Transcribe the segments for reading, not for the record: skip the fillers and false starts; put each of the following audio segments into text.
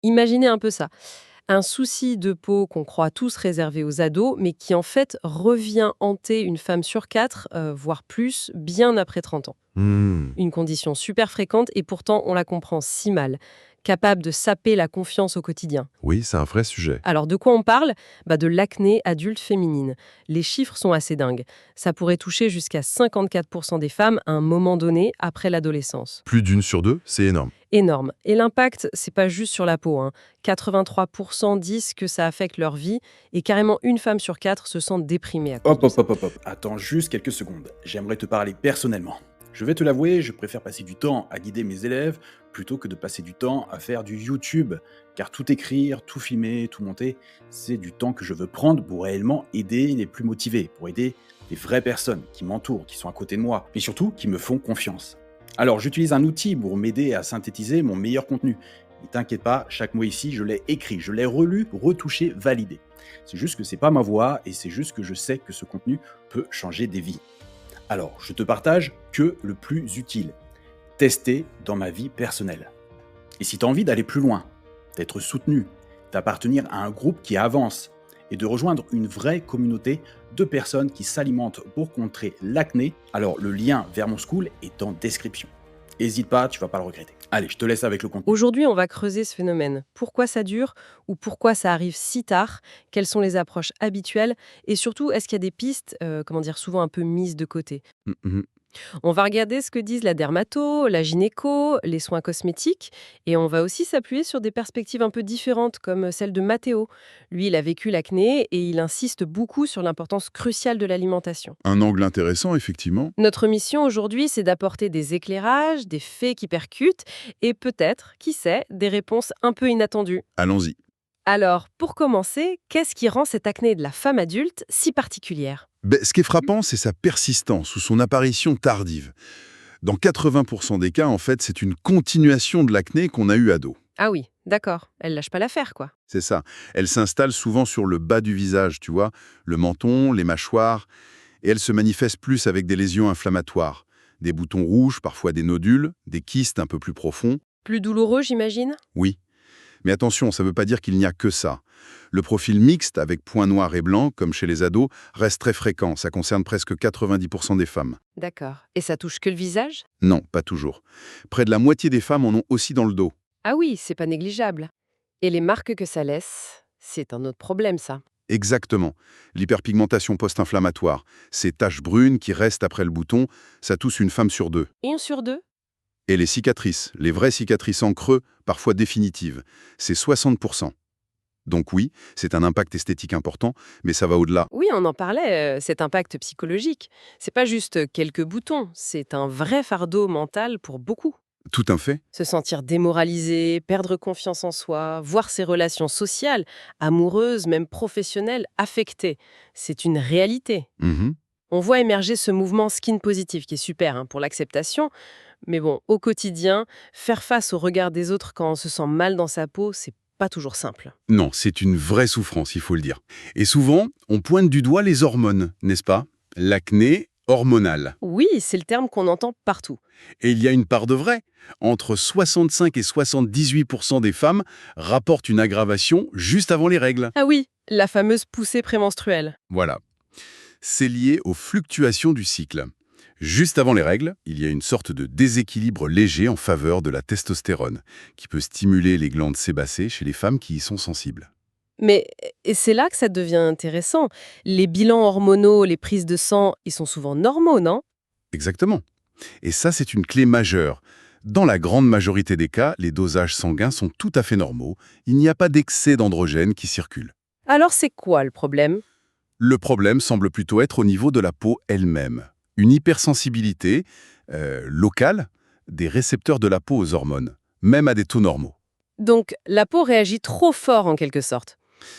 Imaginez un peu ça. Un souci de peau qu'on croit tous réservé aux ados, mais qui en fait revient hanter une femme sur quatre, voire plus, bien après 30 ans. Hmm. Une condition super fréquente et pourtant on la comprend si mal, capable de saper la confiance au quotidien. Oui, c'est un vrai sujet. Alors de quoi on parle? De l'acné adulte féminine. Les chiffres sont assez dingues. Ça pourrait toucher jusqu'à 54% des femmes à un moment donné après l'adolescence. Plus d'une sur deux, c'est énorme. Énorme. Et l'impact, c'est pas juste sur la peau, hein. 83% disent que ça affecte leur vie et carrément une femme sur quatre se sent déprimée à cause Hop, de hop, ça. hop, hop, hop. Attends juste quelques secondes. J'aimerais te parler personnellement. Je vais te l'avouer, je préfère passer du temps à guider mes élèves plutôt que de passer du temps à faire du YouTube. Car tout écrire, tout filmer, tout monter, c'est du temps que je veux prendre pour réellement aider les plus motivés, pour aider les vraies personnes qui m'entourent, qui sont à côté de moi, et surtout qui me font confiance. Alors j'utilise un outil pour m'aider à synthétiser mon meilleur contenu. Ne t'inquiète pas, chaque mot ici, je l'ai écrit, je l'ai relu, retouché, validé. C'est juste que c'est pas ma voix et c'est juste que je sais que ce contenu peut changer des vies. Alors, je te partage que le plus utile. Tester dans ma vie personnelle. Et si tu as envie d'aller plus loin, d'être soutenu, d'appartenir à un groupe qui avance et de rejoindre une vraie communauté de personnes qui s'alimentent pour contrer l'acné, alors le lien vers mon school est en description. N'hésite pas, tu vas pas le regretter. Allez, je te laisse avec le contenu. Aujourd'hui, on va creuser ce phénomène. Pourquoi ça dure ou pourquoi ça arrive si tard? Quelles sont les approches habituelles? Et surtout, est-ce qu'il y a des pistes, souvent un peu mises de côté? Mhm. On va regarder ce que disent la dermato, la gynéco, les soins cosmétiques, et on va aussi s'appuyer sur des perspectives un peu différentes, comme celle de Matteo. Lui, il a vécu l'acné et il insiste beaucoup sur l'importance cruciale de l'alimentation. Un angle intéressant, effectivement. Notre mission aujourd'hui, c'est d'apporter des éclairages, des faits qui percutent, et peut-être, qui sait, des réponses un peu inattendues. Allons-y. Alors, pour commencer, qu'est-ce qui rend cette acné de la femme adulte si particulière? Ce qui est frappant, c'est sa persistance ou son apparition tardive. Dans 80% des cas, en fait, c'est une continuation de l'acné qu'on a eu ado. Ah oui, d'accord, elle lâche pas l'affaire, quoi. C'est ça. Elle s'installe souvent sur le bas du visage, tu vois, le menton, les mâchoires, et elle se manifeste plus avec des lésions inflammatoires. Des boutons rouges, parfois des nodules, des kystes un peu plus profonds. Plus douloureux, j'imagine? Oui. Mais attention, ça ne veut pas dire qu'il n'y a que ça. Le profil mixte, avec points noirs et blancs, comme chez les ados, reste très fréquent. Ça concerne presque 90% des femmes. D'accord. Et ça touche que le visage? Non, pas toujours. Près de la moitié des femmes en ont aussi dans le dos. Ah oui, c'est pas négligeable. Et les marques que ça laisse, c'est un autre problème, ça. Exactement. L'hyperpigmentation post-inflammatoire, ces taches brunes qui restent après le bouton, ça touche une femme sur deux. Une sur deux? Et les cicatrices, les vraies cicatrices en creux, parfois définitives, c'est 60%. Donc oui, c'est un impact esthétique important, mais ça va au-delà. Oui, on en parlait, cet impact psychologique. C'est pas juste quelques boutons, c'est un vrai fardeau mental pour beaucoup. Tout un fait. Se sentir démoralisé, perdre confiance en soi, voir ses relations sociales, amoureuses, même professionnelles, affectées. C'est une réalité. Mhm. On voit émerger ce mouvement skin positive qui est super, hein, pour l'acceptation. Mais bon, au quotidien, faire face au regard des autres quand on se sent mal dans sa peau, c'est pas toujours simple. Non, c'est une vraie souffrance, il faut le dire. Et souvent, on pointe du doigt les hormones, n'est-ce pas? L'acné hormonale. Oui, c'est le terme qu'on entend partout. Et il y a une part de vrai. Entre 65 et 78% des femmes rapportent une aggravation juste avant les règles. Ah oui, la fameuse poussée prémenstruelle. Voilà. C'est lié aux fluctuations du cycle. Juste avant les règles, il y a une sorte de déséquilibre léger en faveur de la testostérone, qui peut stimuler les glandes sébacées chez les femmes qui y sont sensibles. Mais et c'est là que ça devient intéressant. Les bilans hormonaux, les prises de sang, ils sont souvent normaux, non? Exactement. Et ça, c'est une clé majeure. Dans la grande majorité des cas, les dosages sanguins sont tout à fait normaux. Il n'y a pas d'excès d'androgènes qui circulent. Alors c'est quoi le problème? Le problème semble plutôt être au niveau de la peau elle-même. Une hypersensibilité locale des récepteurs de la peau aux hormones, même à des taux normaux. Donc la peau réagit trop fort en quelque sorte.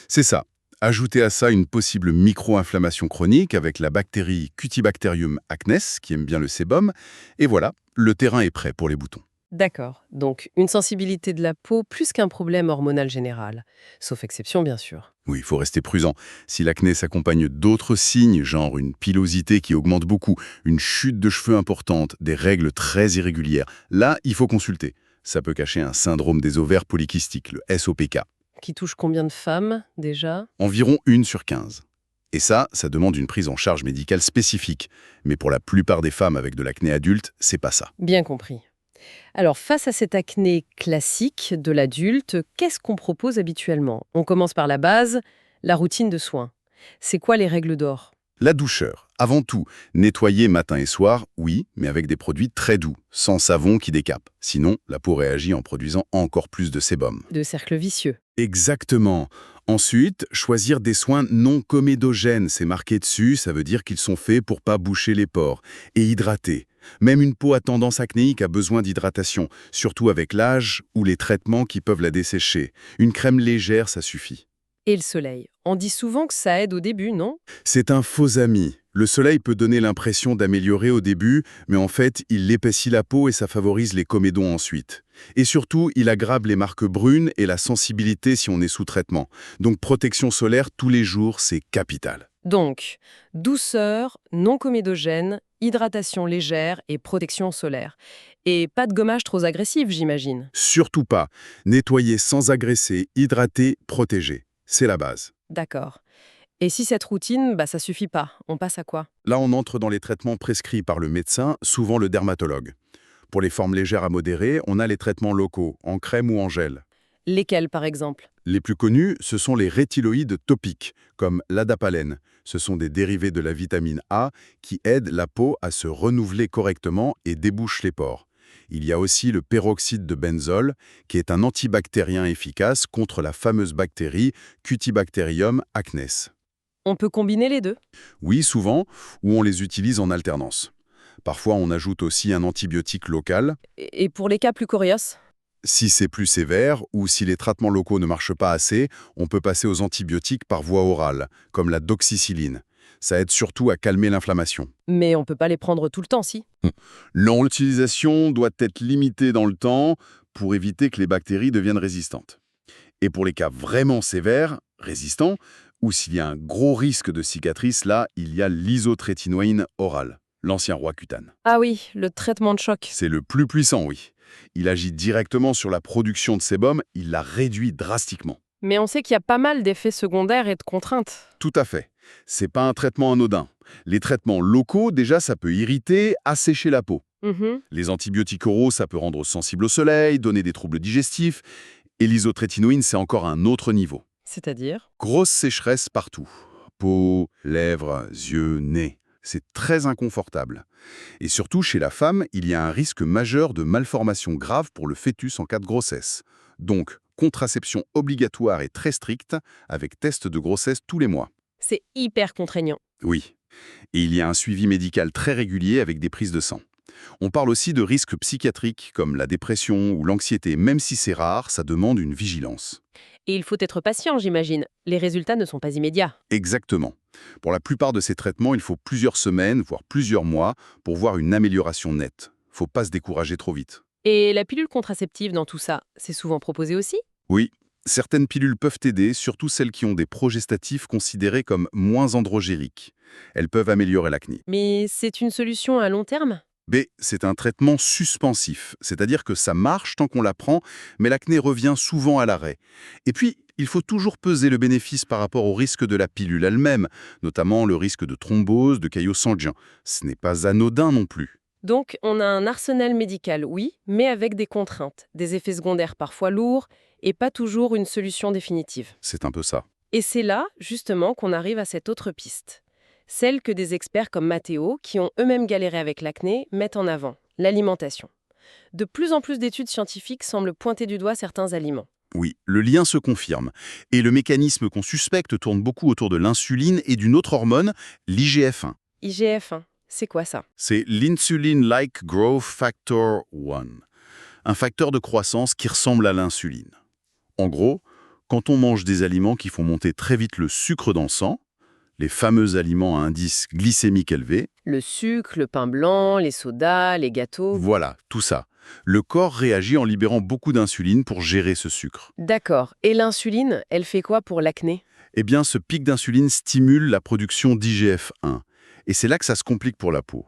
C'est ça. Ajoutez à ça une possible micro-inflammation chronique avec la bactérie Cutibacterium acnes, qui aime bien le sébum, et voilà, le terrain est prêt pour les boutons. D'accord. Donc une sensibilité de la peau plus qu'un problème hormonal général. Sauf exception, bien sûr. Oui, il faut rester prudent. Si l'acné s'accompagne d'autres signes, genre une pilosité qui augmente beaucoup, une chute de cheveux importante, des règles très irrégulières, là, il faut consulter. Ça peut cacher un syndrome des ovaires polykystiques, le SOPK. Qui touche combien de femmes, déjà? Environ 1 sur 15. Et ça demande une prise en charge médicale spécifique. Mais pour la plupart des femmes avec de l'acné adulte, c'est pas ça. Bien compris. Alors, face à cette acné classique de l'adulte, qu'est-ce qu'on propose habituellement? On commence par la base, la routine de soins. C'est quoi les règles d'or? La doucheur. Avant tout, nettoyer matin et soir, oui, mais avec des produits très doux, sans savon qui décape. Sinon, la peau réagit en produisant encore plus de sébum. De cercle vicieux. Exactement. Ensuite, choisir des soins non comédogènes. C'est marqué dessus, ça veut dire qu'ils sont faits pour pas boucher les pores. Et hydrater. Même une peau à tendance acnéique a besoin d'hydratation, surtout avec l'âge ou les traitements qui peuvent la dessécher. Une crème légère, ça suffit. Et le soleil. On dit souvent que ça aide au début, non? C'est un faux ami. Le soleil peut donner l'impression d'améliorer au début, mais en fait, il épaissit la peau et ça favorise les comédons ensuite. Et surtout, il aggrave les marques brunes et la sensibilité si on est sous traitement. Donc protection solaire tous les jours, c'est capital. Donc, douceur, non comédogène, hydratation légère et protection solaire. Et pas de gommage trop agressif, j'imagine. Surtout pas. Nettoyer sans agresser, hydrater, protéger. C'est la base. D'accord. Et si cette routine, ça suffit pas, on passe à quoi? Là, on entre dans les traitements prescrits par le médecin, souvent le dermatologue. Pour les formes légères à modérées, on a les traitements locaux, en crème ou en gel. Lesquels, par exemple? Les plus connus, ce sont les rétiloïdes topiques, comme l'adapalène. Ce sont des dérivés de la vitamine A qui aident la peau à se renouveler correctement et débouchent les pores. Il y a aussi le peroxyde de benzol, qui est un antibactérien efficace contre la fameuse bactérie Cutibacterium acnes. On peut combiner les deux? Oui, souvent, ou on les utilise en alternance. Parfois, on ajoute aussi un antibiotique local. Et pour les cas plus coriaces? Si c'est plus sévère ou si les traitements locaux ne marchent pas assez, on peut passer aux antibiotiques par voie orale, comme la doxycycline. Ça aide surtout à calmer l'inflammation. Mais on peut pas les prendre tout le temps, si? Non, l'utilisation doit être limitée dans le temps pour éviter que les bactéries deviennent résistantes. Et pour les cas vraiment sévères, résistants, ou s'il y a un gros risque de cicatrice, là, il y a l'isotrétinoïne orale, l'ancien roi cutane. Ah oui, le traitement de choc. C'est le plus puissant, oui. Il agit directement sur la production de sébum, il la réduit drastiquement. Mais on sait qu'il y a pas mal d'effets secondaires et de contraintes. Tout à fait. C'est pas un traitement anodin. Les traitements locaux, déjà, ça peut irriter, assécher la peau. Mhm. Les antibiotiques oraux, ça peut rendre sensible au soleil, donner des troubles digestifs. Et l'isotrétinoïne, c'est encore un autre niveau. C'est-à-dire? Grosse sécheresse partout. Peau, lèvres, yeux, nez. C'est très inconfortable. Et surtout, chez la femme, il y a un risque majeur de malformation grave pour le fœtus en cas de grossesse. Donc, contraception obligatoire et très stricte, avec test de grossesse tous les mois. C'est hyper contraignant. Oui. Et il y a un suivi médical très régulier avec des prises de sang. On parle aussi de risques psychiatriques comme la dépression ou l'anxiété. Même si c'est rare, ça demande une vigilance. Et il faut être patient, j'imagine. Les résultats ne sont pas immédiats. Exactement. Pour la plupart de ces traitements, il faut plusieurs semaines, voire plusieurs mois, pour voir une amélioration nette. Faut pas se décourager trop vite. Et la pilule contraceptive dans tout ça, c'est souvent proposé aussi? Oui, certaines pilules peuvent aider, surtout celles qui ont des progestatifs considérés comme moins androgériques. Elles peuvent améliorer l'acné. Mais c'est une solution à long terme? B, c'est un traitement suspensif, c'est-à-dire que ça marche tant qu'on la prend, mais l'acné revient souvent à l'arrêt. Et puis, il faut toujours peser le bénéfice par rapport au risque de la pilule elle-même, notamment le risque de thrombose, de caillots sanguins. Ce n'est pas anodin non plus. Donc, on a un arsenal médical, oui, mais avec des contraintes, des effets secondaires parfois lourds, et pas toujours une solution définitive. C'est un peu ça. Et c'est là, justement, qu'on arrive à cette autre piste. Celle que des experts comme Matteo, qui ont eux-mêmes galéré avec l'acné, mettent en avant, l'alimentation. De plus en plus d'études scientifiques semblent pointer du doigt certains aliments. Oui, le lien se confirme. Et le mécanisme qu'on suspecte tourne beaucoup autour de l'insuline et d'une autre hormone, l'IGF-1. IGF-1, c'est quoi ça? C'est l'Insulin-like Growth Factor 1, un facteur de croissance qui ressemble à l'insuline. En gros, quand on mange des aliments qui font monter très vite le sucre dans le sang, les fameux aliments à indice glycémique élevé, Le sucre, le pain blanc, les sodas, les gâteaux. voilà, tout ça. Le corps réagit en libérant beaucoup d'insuline pour gérer ce sucre. D'accord. Et l'insuline, elle fait quoi pour l'acné? Eh bien, ce pic d'insuline stimule la production d'IGF-1. Et c'est là que ça se complique pour la peau.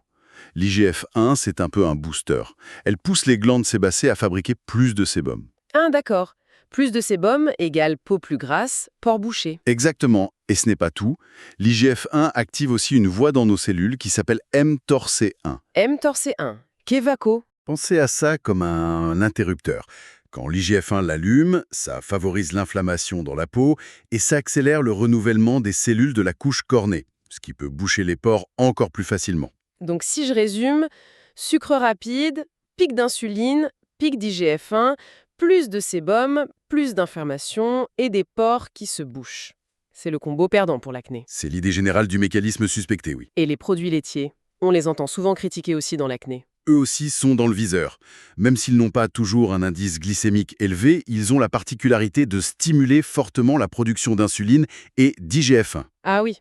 L'IGF-1, c'est un peu un booster. Elle pousse les glandes sébacées à fabriquer plus de sébum. Ah, d'accord. Plus de sébum égale peau plus grasse, port bouché. Exactement, et ce n'est pas tout. L'IGF-1 active aussi une voie dans nos cellules qui s'appelle mTORC1. mTORC1, Kevaco. Pensez à ça comme un interrupteur. Quand l'IGF-1 l'allume, ça favorise l'inflammation dans la peau et ça accélère le renouvellement des cellules de la couche cornée, ce qui peut boucher les pores encore plus facilement. Donc si je résume, sucre rapide, pic d'insuline, pic d'IGF-1, plus de sébum, plus d'inflammation et des pores qui se bouchent. C'est le combo perdant pour l'acné. C'est l'idée générale du mécanisme suspecté, oui. Et les produits laitiers, on les entend souvent critiquer aussi dans l'acné. Eux aussi sont dans le viseur. Même s'ils n'ont pas toujours un indice glycémique élevé, ils ont la particularité de stimuler fortement la production d'insuline et d'IGF-1. Ah oui,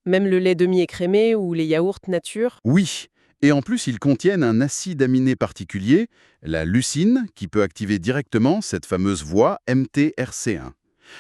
même le lait demi-écrémé ou les yaourts nature. Oui, et en plus ils contiennent un acide aminé particulier, la leucine, qui peut activer directement cette fameuse voie mTRC1.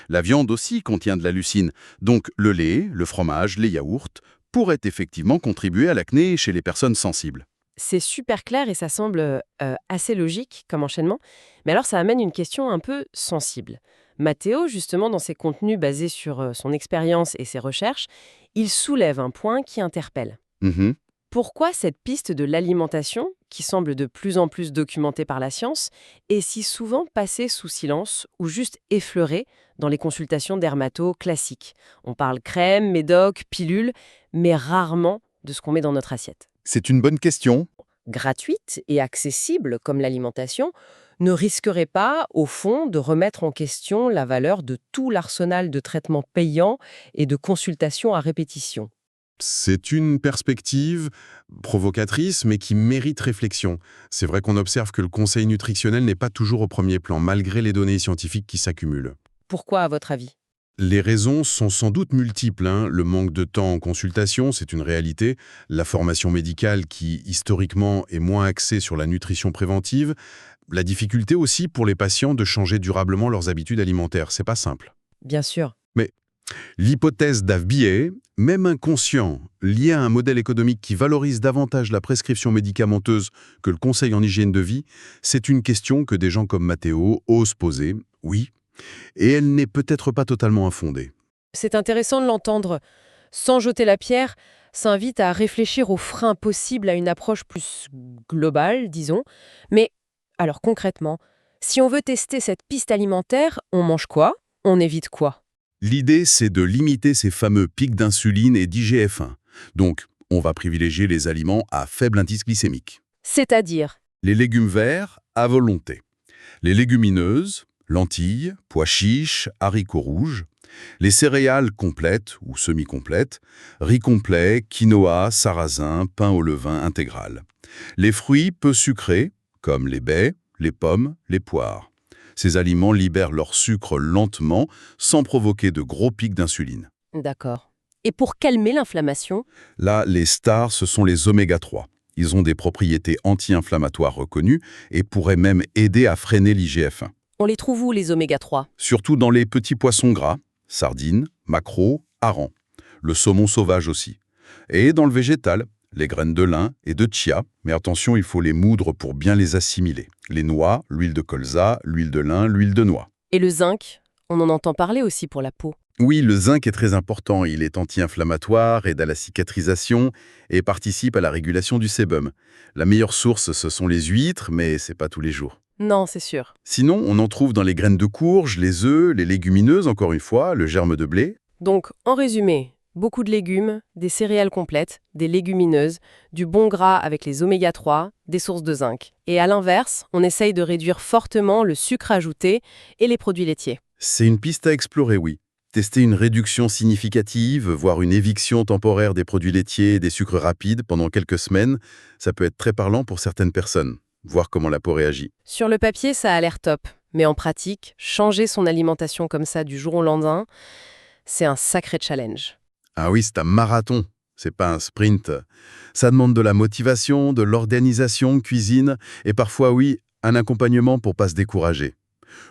La viande aussi contient de la leucine, donc le lait, le fromage, les yaourts pourraient effectivement contribuer à l'acné chez les personnes sensibles. C'est super clair et ça semble assez logique comme enchaînement. Mais alors ça amène une question un peu sensible. Matteo, justement, dans ses contenus basés sur son expérience et ses recherches, il soulève un point qui interpelle. Mhm. Pourquoi cette piste de l'alimentation, qui semble de plus en plus documentée par la science, est si souvent passée sous silence ou juste effleurée dans les consultations dermato classiques? On parle crème, médoc, pilule, mais rarement de ce qu'on met dans notre assiette. C'est une bonne question. Gratuite et accessible comme l'alimentation, ne risquerait pas, au fond, de remettre en question la valeur de tout l'arsenal de traitements payants et de consultations à répétition. C'est une perspective provocatrice, mais qui mérite réflexion. C'est vrai qu'on observe que le conseil nutritionnel n'est pas toujours au premier plan, malgré les données scientifiques qui s'accumulent. Pourquoi, à votre avis? Les raisons sont sans doute multiples, hein. Le manque de temps en consultation, c'est une réalité. La formation médicale qui, historiquement, est moins axée sur la nutrition préventive. La difficulté aussi pour les patients de changer durablement leurs habitudes alimentaires. C'est pas simple. Bien sûr. Mais l'hypothèse d'AFBA, même inconscient, liée à un modèle économique qui valorise davantage la prescription médicamenteuse que le conseil en hygiène de vie, c'est une question que des gens comme Matteo osent poser, oui, et elle n'est peut-être pas totalement infondée. C'est intéressant de l'entendre. Sans jeter la pierre, ça invite à réfléchir aux freins possibles à une approche plus globale, disons. Mais, alors concrètement, si on veut tester cette piste alimentaire, on mange quoi? On évite quoi? L'idée, c'est de limiter ces fameux pics d'insuline et d'IGF-1. Donc, on va privilégier les aliments à faible indice glycémique. C'est-à-dire, Les légumes verts, à volonté. Les légumineuses, lentilles, pois chiches, haricots rouges. Les céréales complètes ou semi-complètes, riz complet, quinoa, sarrasin, pain au levain intégral. Les fruits peu sucrés, comme les baies, les pommes, les poires. Ces aliments libèrent leur sucre lentement, sans provoquer de gros pics d'insuline. d'accord. Et pour calmer l'inflammation? Là, les stars, ce sont les oméga 3. Ils ont des propriétés anti-inflammatoires reconnues et pourraient même aider à freiner l'IGF-1. On les trouve où, les oméga 3? Surtout dans les petits poissons gras, sardines, maquereaux, harengs. Le saumon sauvage aussi. Et dans le végétal, les graines de lin et de chia. Mais attention, il faut les moudre pour bien les assimiler. Les noix, l'huile de colza, l'huile de lin, l'huile de noix. Et le zinc? On en entend parler aussi pour la peau. Oui, le zinc est très important. Il est anti-inflammatoire, aide à la cicatrisation et participe à la régulation du sébum. La meilleure source, ce sont les huîtres, mais c'est pas tous les jours. Non, c'est sûr. Sinon, on en trouve dans les graines de courge, les œufs, les légumineuses, encore une fois, le germe de blé. Donc, en résumé, beaucoup de légumes, des céréales complètes, des légumineuses, du bon gras avec les oméga 3, des sources de zinc. Et à l'inverse, on essaye de réduire fortement le sucre ajouté et les produits laitiers. C'est une piste à explorer, oui. Tester une réduction significative, voire une éviction temporaire des produits laitiers et des sucres rapides pendant quelques semaines, ça peut être très parlant pour certaines personnes. Voir comment la peau réagit. Sur le papier, ça a l'air top. Mais en pratique, changer son alimentation comme ça du jour au lendemain, c'est un sacré challenge. Ah oui, c'est un marathon, c'est pas un sprint. Ça demande de la motivation, de l'organisation, cuisine, et parfois, oui, un accompagnement pour pas se décourager.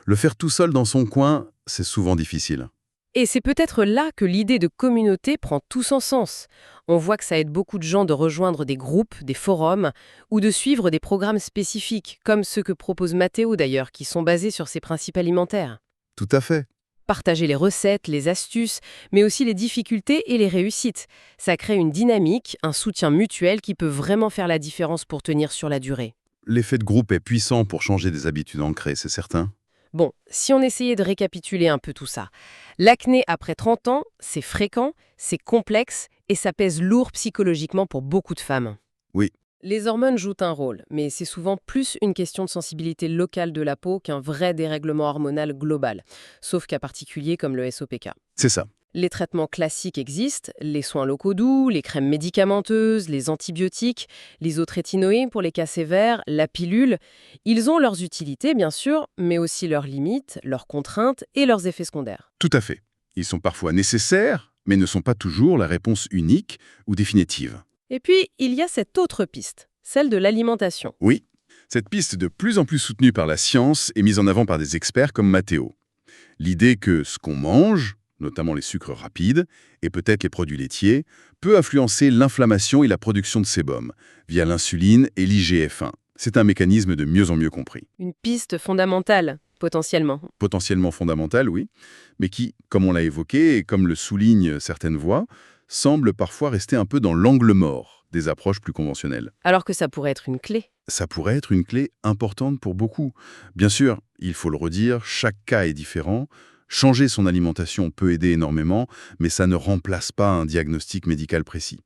Le faire tout seul dans son coin, c'est souvent difficile. Et c'est peut-être là que l'idée de communauté prend tout son sens. On voit que ça aide beaucoup de gens de rejoindre des groupes, des forums, ou de suivre des programmes spécifiques, comme ceux que propose Mathéo d'ailleurs, qui sont basés sur ses principes alimentaires. Tout à fait. Partager les recettes, les astuces, mais aussi les difficultés et les réussites. Ça crée une dynamique, un soutien mutuel qui peut vraiment faire la différence pour tenir sur la durée. L'effet de groupe est puissant pour changer des habitudes ancrées, c'est certain. Bon, si on essayait de récapituler un peu tout ça. L'acné après 30 ans, c'est fréquent, c'est complexe et ça pèse lourd psychologiquement pour beaucoup de femmes. Oui. Les hormones jouent un rôle, mais c'est souvent plus une question de sensibilité locale de la peau qu'un vrai dérèglement hormonal global, sauf cas particuliers comme le SOPK. C'est ça. Les traitements classiques existent, les soins locaux doux, les crèmes médicamenteuses, les antibiotiques, l'isotrétinoïde pour les cas sévères, la pilule. Ils ont leurs utilités, bien sûr, mais aussi leurs limites, leurs contraintes et leurs effets secondaires. Tout à fait. Ils sont parfois nécessaires, mais ne sont pas toujours la réponse unique ou définitive. Et puis, il y a cette autre piste, celle de l'alimentation. Oui, cette piste de plus en plus soutenue par la science est mise en avant par des experts comme Mathéo. L'idée que ce qu'on mange, notamment les sucres rapides, et peut-être les produits laitiers, peut influencer l'inflammation et la production de sébum, via l'insuline et l'IGF-1. C'est un mécanisme de mieux en mieux compris. Une piste fondamentale, potentiellement. Potentiellement fondamental, oui, mais qui, comme on l'a évoqué et comme le soulignent certaines voix, semble parfois rester un peu dans l'angle mort des approches plus conventionnelles. Alors que ça pourrait être une clé. Ça pourrait être une clé importante pour beaucoup. Bien sûr, il faut le redire, chaque cas est différent. Changer son alimentation peut aider énormément, mais ça ne remplace pas un diagnostic médical précis.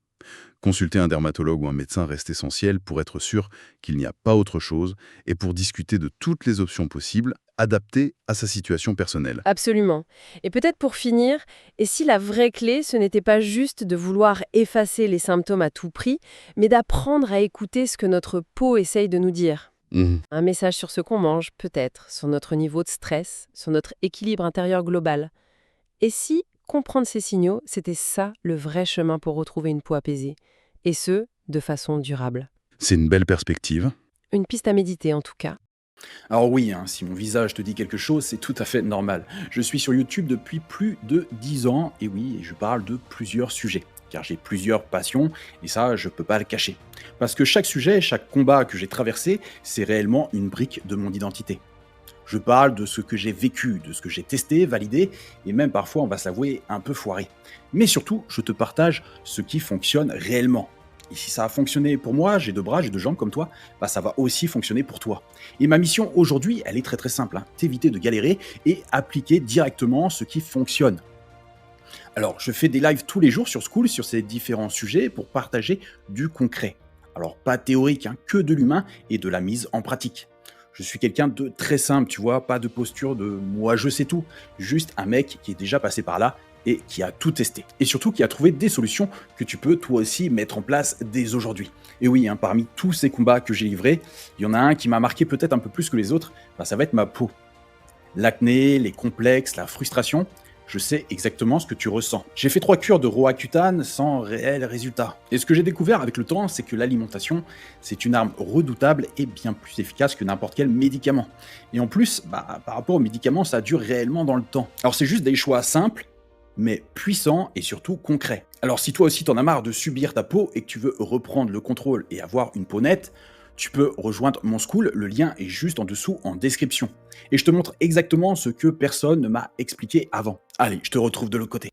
Consulter un dermatologue ou un médecin reste essentiel pour être sûr qu'il n'y a pas autre chose et pour discuter de toutes les options possibles adaptées à sa situation personnelle. Absolument. Et peut-être pour finir, et si la vraie clé, ce n'était pas juste de vouloir effacer les symptômes à tout prix, mais d'apprendre à écouter ce que notre peau essaye de nous dire. Un message sur ce qu'on mange, peut-être, sur notre niveau de stress, sur notre équilibre intérieur global. Et si comprendre ces signaux, c'était ça le vrai chemin pour retrouver une peau apaisée, et ce, de façon durable. C'est une belle perspective. Une piste à méditer en tout cas. Alors oui, si mon visage te dit quelque chose, c'est tout à fait normal. Je suis sur YouTube depuis plus de 10 ans, et oui, je parle de plusieurs sujets, car j'ai plusieurs passions, et ça, je peux pas le cacher. Parce que chaque sujet, chaque combat que j'ai traversé, c'est réellement une brique de mon identité. Je parle de ce que j'ai vécu, de ce que j'ai testé, validé, et même parfois, on va s'avouer, un peu foiré. Mais surtout, je te partage ce qui fonctionne réellement. Et si ça a fonctionné pour moi, j'ai 2 bras, j'ai 2 jambes comme toi, ça va aussi fonctionner pour toi. Et ma mission aujourd'hui, elle est très très simple, t'éviter de galérer et appliquer directement ce qui fonctionne. Alors, je fais des lives tous les jours sur Skool sur ces différents sujets pour partager du concret. Alors, pas théorique, que de l'humain et de la mise en pratique. Je suis quelqu'un de très simple, tu vois, pas de posture de moi je sais tout, juste un mec qui est déjà passé par là et qui a tout testé. Et surtout qui a trouvé des solutions que tu peux toi aussi mettre en place dès aujourd'hui. Et oui, parmi tous ces combats que j'ai livrés, il y en a un qui m'a marqué peut-être un peu plus que les autres, ça va être ma peau. L'acné, les complexes, la frustration, je sais exactement ce que tu ressens. J'ai fait 3 cures de Roaccutane sans réel résultat. Et ce que j'ai découvert avec le temps, c'est que l'alimentation, c'est une arme redoutable et bien plus efficace que n'importe quel médicament. Et en plus, par rapport aux médicaments, ça dure réellement dans le temps. Alors c'est juste des choix simples, mais puissants et surtout concrets. Alors si toi aussi t'en as marre de subir ta peau et que tu veux reprendre le contrôle et avoir une peau nette, tu peux rejoindre mon Skool, le lien est juste en dessous en description. Et je te montre exactement ce que personne ne m'a expliqué avant. Allez, je te retrouve de l'autre côté.